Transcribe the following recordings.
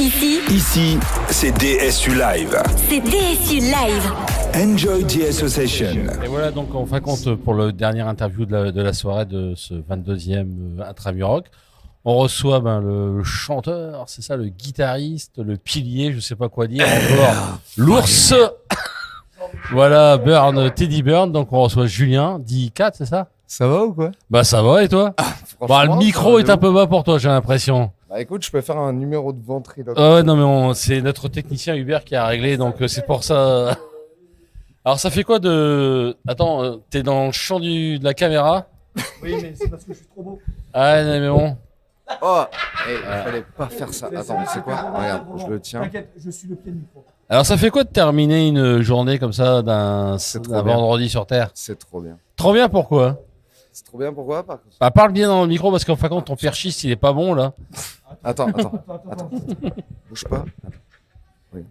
Ici, c'est DSU Live. C'est DSU Live. Enjoy the association. Et voilà, donc on fait compte pour le dernier interview de la soirée de ce 22e Intramuroc. On reçoit le chanteur, c'est ça, le guitariste, le pilier, je sais pas quoi dire encore, l'ours. Voilà, Teddy Burn. Donc on reçoit Julien, dit 4, c'est ça? Ça va ou quoi? Bah ça va, et toi? Le micro est un peu bas pour toi, j'ai l'impression. Bah écoute, je peux faire un numéro de ventriloque. Non mais c'est notre technicien Hubert qui a réglé, donc c'est pour ça. Alors ça fait quoi de... Attends, t'es dans le champ de la caméra? Oui, mais c'est parce que je suis trop beau. Ah non mais bon. Il fallait pas faire ça. Attends, c'est quoi? Regarde, je le tiens. T'inquiète, je suis le pied de micro. Alors ça fait quoi de terminer une journée comme ça d'un vendredi sur Terre? C'est trop bien. Trop bien, pourquoi? C'est trop bien, pourquoi? Bah parle bien dans le micro parce qu'en fin de compte ton perchiste il est pas bon là. Attends. Bouge pas. Oui.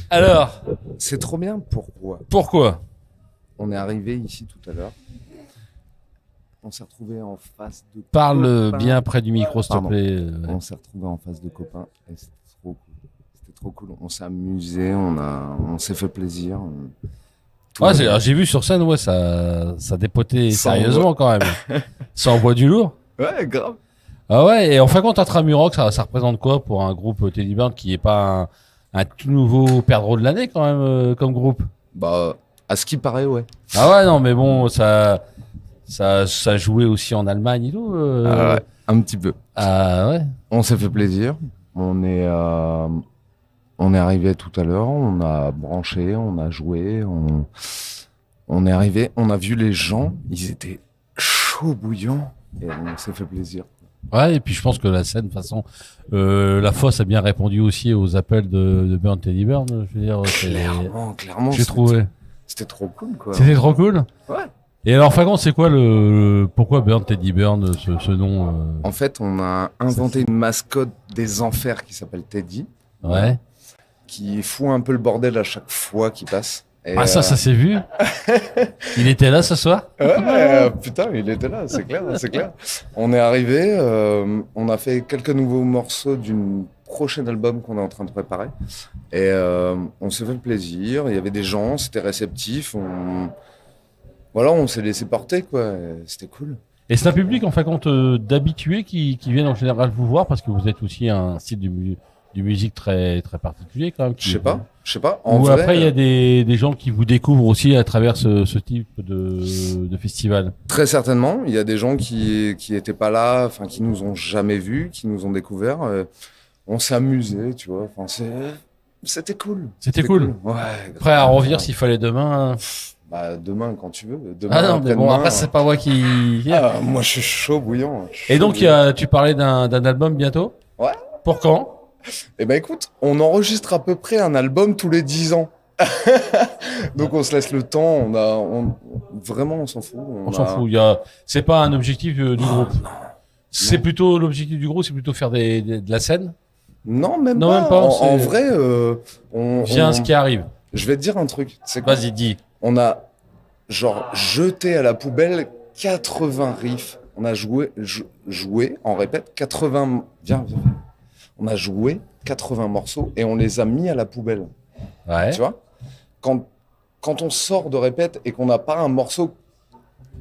Alors, c'est trop bien, pourquoi? Pourquoi? On est arrivé ici tout à l'heure. On s'est retrouvé en face de Parle copains. bien près du micro s'il te plaît. On s'est retrouvé en face de copains et c'était trop cool. C'était trop cool. On s'est amusé, on s'est fait plaisir. Ouais, j'ai vu sur scène, ouais, ça dépotait sérieusement quand même. Ça envoie du lourd. Ouais, grave. Ah ouais, et en fin de compte, Intramuroc, ça représente quoi pour un groupe Teddy Burn qui est pas un tout nouveau perdreau de l'année quand même comme groupe? Bah, à ce qui paraît, ouais. Ah ouais, non, mais bon, ça jouait aussi en Allemagne et tout. Ouais, un petit peu. Ah ouais. On s'est fait plaisir. On est arrivé tout à l'heure. On a branché, on a joué. On est arrivé. On a vu les gens. Ils étaient chauds bouillants et on s'est fait plaisir. Ouais, et puis je pense que la scène, de toute façon, la fosse a bien répondu aussi aux appels de Burn Teddy Burn. Je veux dire, clairement. J'ai trouvé. C'était trop cool, quoi. C'était trop cool. Ouais. Et alors, Fagon, c'est quoi pourquoi Burn Teddy Burn, ce nom En fait, on a inventé une mascotte des enfers qui s'appelle Teddy. Ouais. Qui fout un peu le bordel à chaque fois qu'il passe. Et ça s'est vu. Il était là ce soir. Ouais, putain, il était là, c'est clair. On est arrivé, on a fait quelques nouveaux morceaux d'une prochain album qu'on est en train de préparer. Et on s'est fait le plaisir. Il y avait des gens, c'était réceptif. On s'est laissé porter, quoi. C'était cool. Et c'est un public, en fin de compte, d'habitués qui viennent en général vous voir parce que vous êtes aussi un style de musique très, très particulier, quand même. Je sais pas. Ou vrai, après, il y a des gens qui vous découvrent aussi à travers ce type de festival. Très certainement. Il y a des gens qui étaient pas là, enfin, qui nous ont jamais vus, qui nous ont découverts. On s'est amusé, tu vois. Enfin, c'était cool. C'était cool. Ouais. Prêt à revenir s'il fallait demain. Bah, demain, quand tu veux. Demain, non, mais bon, après, c'est pas moi qui... moi, je suis chaud bouillant. Et donc, tu parlais d'un album bientôt? Ouais. Pour quand? Eh ben, écoute, on enregistre à peu près un album tous les 10 ans. Donc, on se laisse le temps. Vraiment, on s'en fout. On s'en fout. C'est pas un objectif du groupe. C'est plutôt l'objectif du groupe, c'est plutôt faire de la scène? Non, même non, pas. Même pas. En vrai, Viens ce qui arrive. Je vais te dire un truc. Vas-y, dis. On a jeté à la poubelle 80 riffs. On a joué en répète 80. Viens. On a joué 80 morceaux et on les a mis à la poubelle. Ouais. Tu vois, quand on sort de répète et qu'on n'a pas un morceau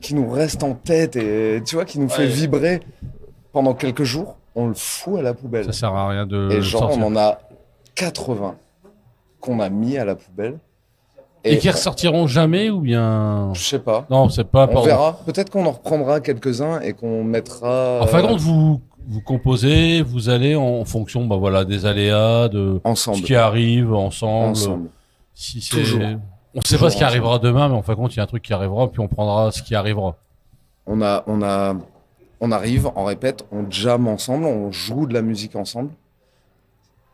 qui nous reste en tête et tu vois, qui nous fait vibrer pendant quelques jours, on le fout à la poubelle. Ça sert à rien de. Et genre, sortir. on en a 80 qu'on a mis à la poubelle. Et qui ressortiront jamais ou bien? Je sais pas. Non, c'est pas. On verra. Peut-être qu'on en reprendra quelques-uns et qu'on mettra. En fin de compte, vous composez, vous allez en fonction, des aléas, de ensemble. Ce qui arrive ensemble. Si c'est. Toujours. On ne sait pas ce qui arrivera demain, mais en fin de compte, il y a un truc qui arrivera, puis on prendra ce qui arrivera. On arrive, on répète, on jam ensemble, on joue de la musique ensemble.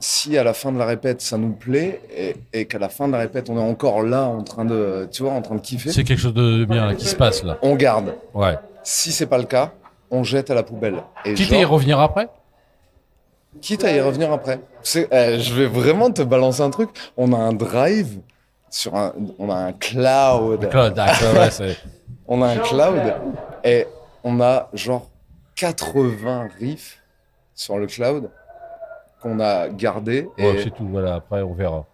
Si à la fin de la répète, ça nous plaît, et qu'à la fin de la répète, on est encore là, en train de kiffer. C'est quelque chose de bien là, qui se passe là. On garde. Ouais. Si c'est pas le cas, on jette à la poubelle. Et quitte à y revenir après? Quitte à y revenir après. Je vais vraiment te balancer un truc. On a un drive, on a un cloud. On a un cloud, et on a genre 80 riffs sur le cloud. qu'on a gardé. Et Ouais, c'est tout, voilà, après on verra.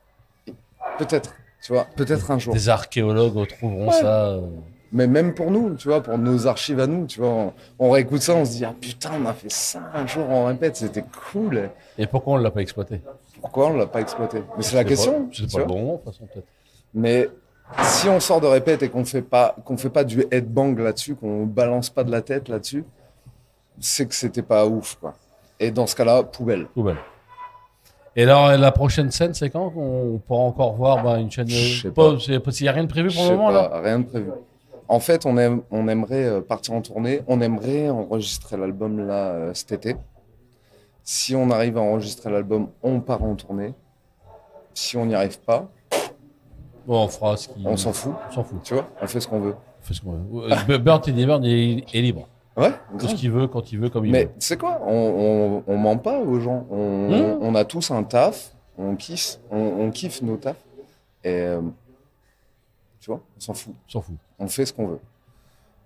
peut-être, tu vois, peut-être un jour. Des archéologues retrouveront Ouais. ça. Mais même pour nous, tu vois, pour nos archives à nous, tu vois, on réécoute ça, on se dit, ah putain, on a fait ça un jour, on répète, c'était cool. Et pourquoi on l'a pas exploité? Pourquoi on l'a pas exploité? Mais c'est la question. C'est tu pas le vois. bon moment, de toute façon, peut-être. Mais si on sort de répète et qu'on fait pas du headbang là-dessus, qu'on balance pas de la tête là-dessus, c'est que c'était pas ouf, quoi. Et dans ce cas-là, poubelle. Poubelle. Et alors, la prochaine scène, c'est quand on pourra encore voir une chaîne? Je sais Pas, pas. il n'y a rien de prévu Je pour le sais moment, pas, là? rien de prévu. En fait, on aimerait partir en tournée. On aimerait enregistrer l'album là cet été. Si on arrive à enregistrer l'album, on part en tournée. Si on n'y arrive pas, Bon, on fera ce qui... on s'en fout. On s'en fout. Tu vois, on fait ce qu'on veut. On fait ce qu'on veut. Burnt est libre. Ouais, Tout grave. ce qu'il veut, quand il veut, comme il Mais veut. tu sais quoi, on ment pas aux gens. On a tous un taf, on kiffe nos tafs. Et tu vois, on s'en fout. On s'en fout. On fait ce qu'on veut.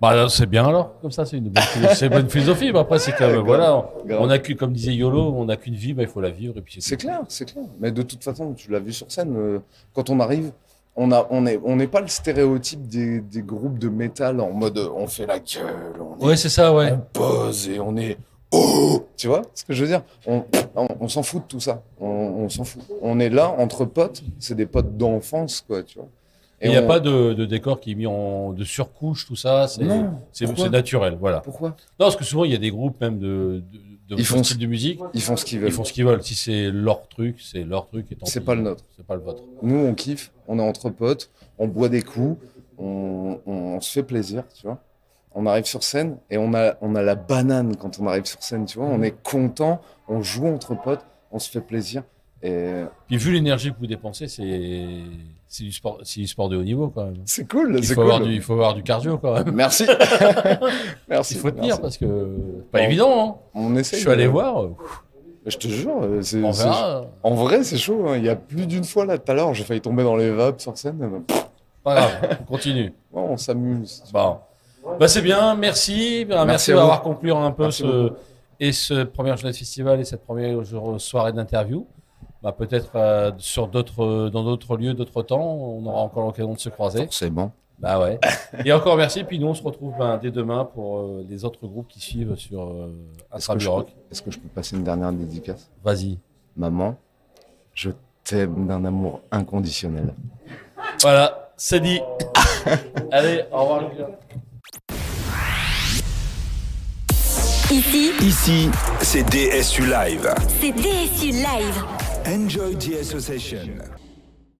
Bah, là, c'est bien alors, comme ça, c'est une bonne philosophie. Mais après, c'est comme, Grave, voilà, grave. on a comme disait YOLO, on n'a qu'une vie, il faut la vivre. Et puis C'est tout. clair, c'est clair. Mais de toute façon, tu l'as vu sur scène, quand on arrive, on n'est pas le stéréotype des groupes de métal en mode on fait la gueule, Ouais, c'est ça, ouais. on pose et on est oh, tu vois ce que je veux dire? On s'en fout de tout ça. On s'en fout. On est là entre potes, c'est des potes d'enfance, quoi, tu vois. Et il n'y a on- pas de décor qui est mis de surcouche, tout ça. Non, C'est pourquoi naturel, voilà. Pourquoi? Non, parce que souvent, il y a des groupes même de Ils font style de musique. Ils font ce qu'ils veulent. Ils font ce qu'ils veulent. Si c'est leur truc, c'est leur truc. Et tant C'est pis. pas le nôtre. C'est pas le vôtre. Nous, on kiffe, on est entre potes, on boit des coups, on se fait plaisir, tu vois. On arrive sur scène et on a la banane quand on arrive sur scène, tu vois. On est content, on joue entre potes, on se fait plaisir. Et Puis vu l'énergie que vous dépensez, c'est du sport de haut niveau quand même. c'est cool, Il c'est faut, cool. il faut avoir du cardio quand même. Merci. Merci. Il faut tenir merci. parce que pas Bon. évident. Hein. On Je essaie. suis allé voir. Je te jure, On verra. en vrai, c'est chaud. Hein. Il y a plus d'une fois là tout à l'heure, j'ai failli tomber dans les vapes sur scène. Pas grave. On continue. Bon, on s'amuse. Bon. Bah c'est bien. Merci. Merci Merci à d'avoir vous. conclu un peu Merci beaucoup. ce premier journée de festival et cette première soirée d'interview. Bah, peut-être dans d'autres lieux, d'autres temps, on aura encore l'occasion de se croiser. Forcément. Bah ouais. Et encore merci. Puis nous, on se retrouve dès demain pour les autres groupes qui suivent sur Intramuroc. Est-ce que je peux passer une dernière dédicace? Vas-y. Maman, je t'aime d'un amour inconditionnel. Voilà, c'est dit. Allez, au revoir Lucas. Ici, c'est DSU Live. C'est DSU Live. Enjoy the association.